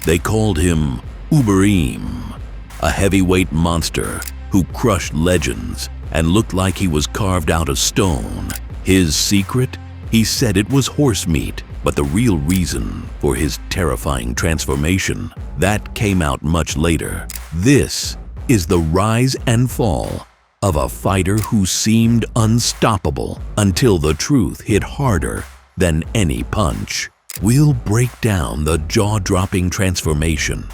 They called him Ubereem, a heavyweight monster who crushed legends and looked like he was carved out of stone. His secret? He said it was horse meat, but the real reason for his terrifying transformation, that came out much later. This is the rise and fall of a fighter who seemed unstoppable until the truth hit harder than any punch. We'll break down the jaw-dropping transformation,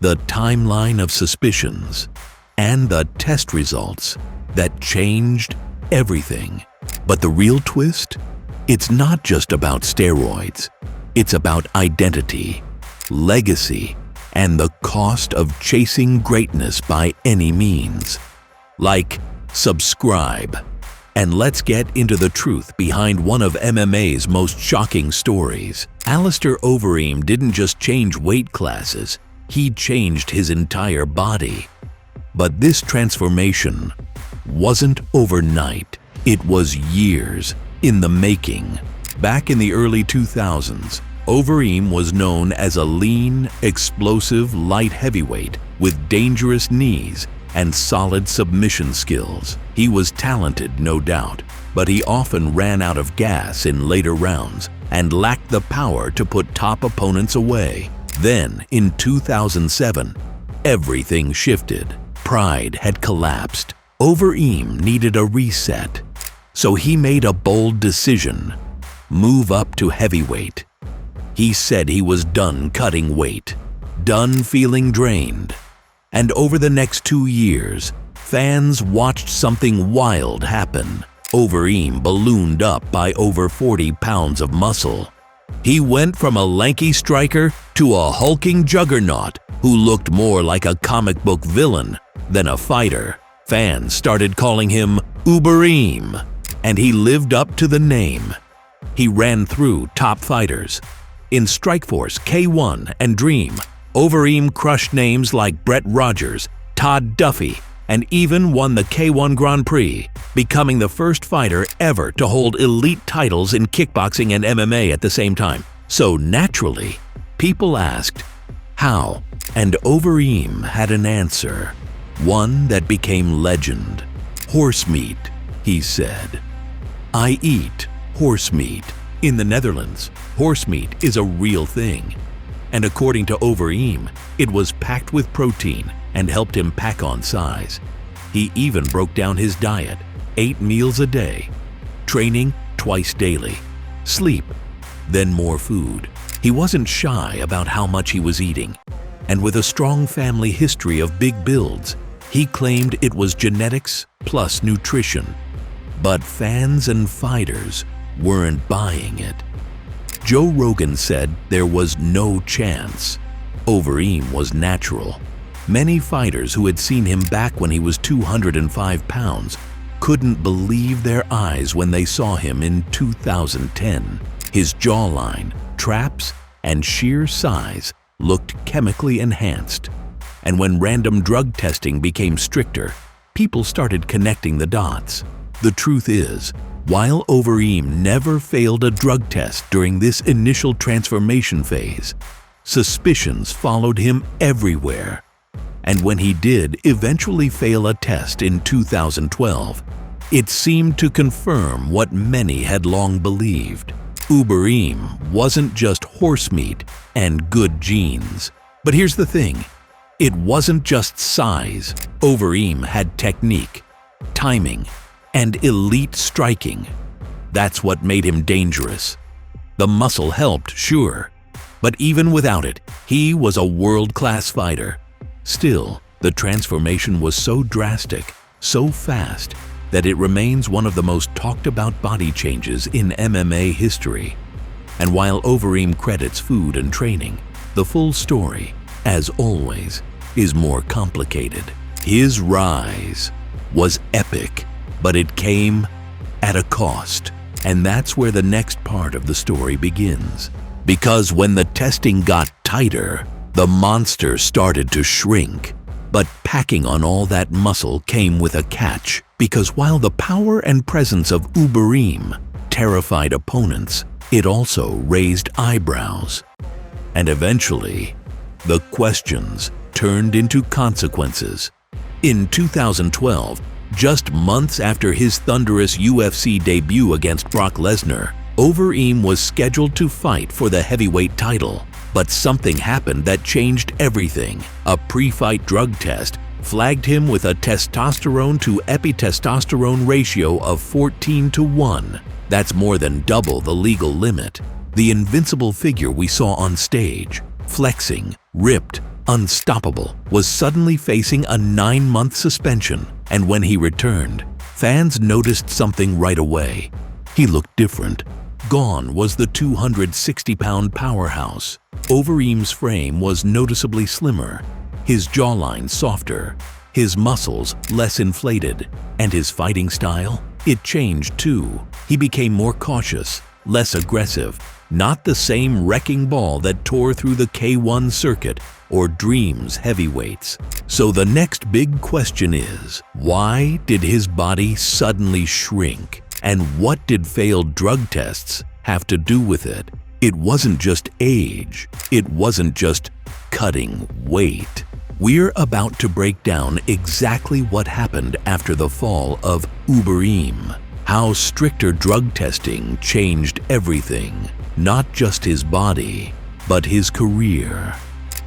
the timeline of suspicions, and the test results that changed everything. But the real twist? It's not just about steroids. It's about identity, legacy, and the cost of chasing greatness by any means. Like, subscribe, and let's get into the truth behind one of MMA's most shocking stories. Alistair Overeem didn't just change weight classes, he changed his entire body. But this transformation wasn't overnight. It was years in the making. Back in the early 2000s, Overeem was known as a lean, explosive light heavyweight with dangerous knees and solid submission skills. He was talented, no doubt, but he often ran out of gas in later rounds and lacked the power to put top opponents away. Then, in 2007, everything shifted. Pride had collapsed. Overeem needed a reset. So he made a bold decision: move up to heavyweight. He said he was done cutting weight, done feeling drained. And over the next 2 years, fans watched something wild happen. Overeem ballooned up by over 40 pounds of muscle. He went from a lanky striker to a hulking juggernaut who looked more like a comic book villain than a fighter. Fans started calling him Ubereem, and he lived up to the name. He ran through top fighters. In Strikeforce, K1, and Dream, Overeem crushed names like Brett Rogers, Todd Duffy, and even won the K1 Grand Prix, becoming the first fighter ever to hold elite titles in kickboxing and MMA at the same time. So naturally, people asked, how? And Overeem had an answer, one that became legend. Horse meat, he said. I eat horse meat. In the Netherlands, horse meat is a real thing. And according to Overeem, it was packed with protein and helped him pack on size. He even broke down his diet, 8 meals a day, training twice daily, sleep, then more food. He wasn't shy about how much he was eating. And with a strong family history of big builds, he claimed it was genetics plus nutrition. But fans and fighters weren't buying it. Joe Rogan said there was no chance. Overeem was natural. Many fighters who had seen him back when he was 205 pounds couldn't believe their eyes when they saw him in 2010. His jawline, traps, and sheer size looked chemically enhanced. And when random drug testing became stricter, people started connecting the dots. The truth is, while Overeem never failed a drug test during this initial transformation phase, suspicions followed him everywhere. And when he did eventually fail a test in 2012, it seemed to confirm what many had long believed. Ubereem wasn't just horse meat and good genes. But here's the thing, it wasn't just size. Overeem had technique, timing, and elite striking. That's what made him dangerous. The muscle helped, sure, but even without it, he was a world-class fighter. Still, the transformation was so drastic, so fast, that it remains one of the most talked about body changes in MMA history. And while Overeem credits food and training, the full story, as always, is more complicated. His rise was epic, but it came at a cost. And that's where the next part of the story begins. Because when the testing got tighter, the monster started to shrink. But packing on all that muscle came with a catch, because while the power and presence of Ubereem terrified opponents, it also raised eyebrows. And eventually, The questions turned into consequences. In 2012, just months after his thunderous UFC debut against Brock Lesnar, Overeem was scheduled to fight for the heavyweight title. But something happened that changed everything. A pre-fight drug test flagged him with a testosterone to epitestosterone ratio of 14:1. That's more than double the legal limit. The invincible figure we saw on stage, flexing, ripped, unstoppable, was suddenly facing a 9-month suspension. And when he returned, fans noticed something right away. He looked different. Gone was the 260-pound powerhouse. Overeem's frame was noticeably slimmer, his jawline softer, his muscles less inflated, and his fighting style? It changed too. He became more cautious, less aggressive, not the same wrecking ball that tore through the K1 circuit or Dreams heavyweights. So the next big question is, why did his body suddenly shrink? And what did failed drug tests have to do with it? It wasn't just age. It wasn't just cutting weight. We're about to break down exactly what happened after the fall of Ubereem. How stricter drug testing changed everything, not just his body, but his career.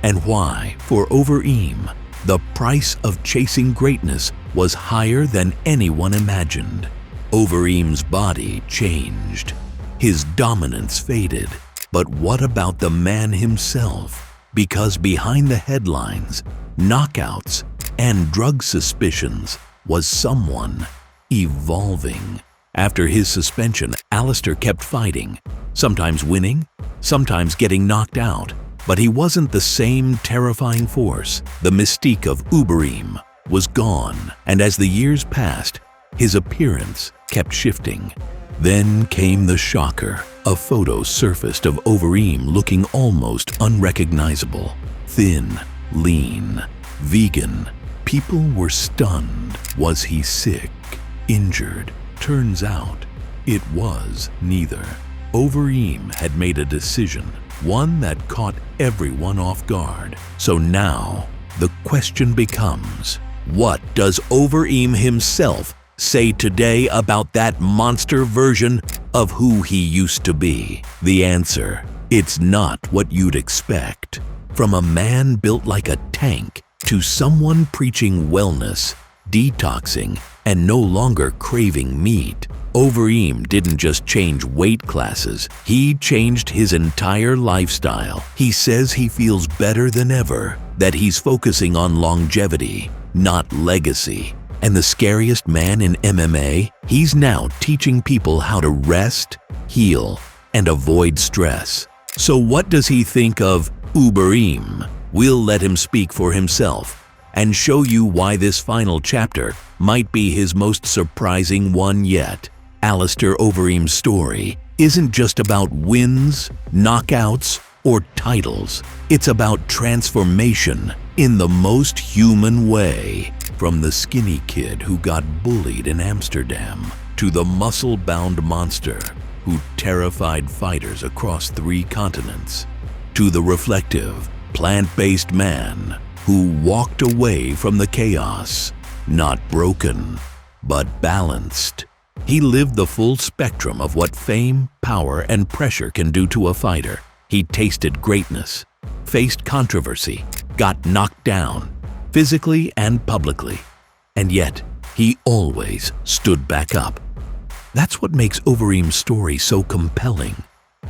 And why, for Overeem, the price of chasing greatness was higher than anyone imagined. Overeem's body changed. His dominance faded. But what about the man himself? Because behind the headlines, knockouts, and drug suspicions was someone evolving. After his suspension, Alistair kept fighting, sometimes winning, sometimes getting knocked out. But he wasn't the same terrifying force. The mystique of Ubereem was gone, and as the years passed, his appearance kept shifting. Then came the shocker. A photo surfaced of Overeem looking almost unrecognizable. Thin, lean, vegan. People were stunned. Was he sick? Injured? Turns out, it was neither. Overeem had made a decision, one that caught everyone off guard. So now, the question becomes, what does Overeem himself say today about that monster version of who he used to be? The answer, it's not what you'd expect. From a man built like a tank to someone preaching wellness, detoxing, and no longer craving meat, Overeem didn't just change weight classes, he changed his entire lifestyle. He says he feels better than ever, that he's focusing on longevity, not legacy. And the scariest man in MMA, he's now teaching people how to rest, heal, and avoid stress. So what does he think of Ubereem? We'll let him speak for himself and show you why this final chapter might be his most surprising one yet. Alistair Overeem's story isn't just about wins, knockouts, or titles. It's about transformation in the most human way. From the skinny kid who got bullied in Amsterdam to the muscle-bound monster who terrified fighters across 3 continents, to the reflective, plant-based man who walked away from the chaos, not broken, but balanced. He lived the full spectrum of what fame, power, and pressure can do to a fighter. He tasted greatness, faced controversy, got knocked down, physically and publicly. And yet, he always stood back up. That's what makes Overeem's story so compelling.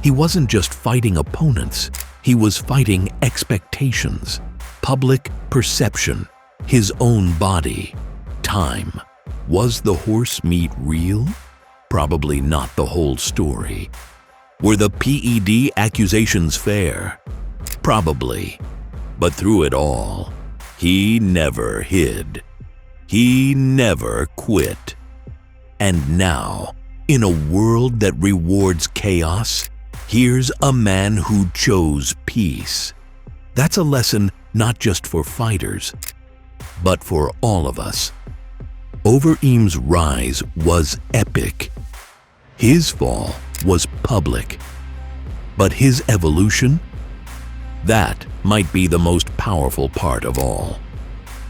He wasn't just fighting opponents, he was fighting expectations, public perception, his own body, time. Was the horse meat real? Probably not the whole story. Were the PED accusations fair? Probably. But through it all, he never hid. He never quit. And now, in a world that rewards chaos, here's a man who chose peace. That's a lesson not just for fighters, but for all of us. Overeem's rise was epic. His fall was public. But his evolution? That might be the most powerful part of all.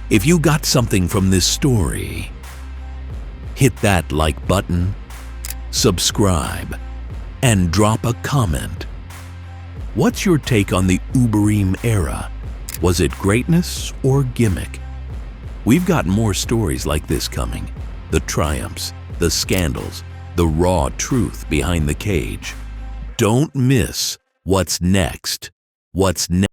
If you got something from this story, hit that like button, subscribe, and drop a comment. What's your take on the Ubereem era? Was it greatness or gimmick? We've got more stories like this coming. The triumphs, the scandals, the raw truth behind the cage. Don't miss what's next. What's next?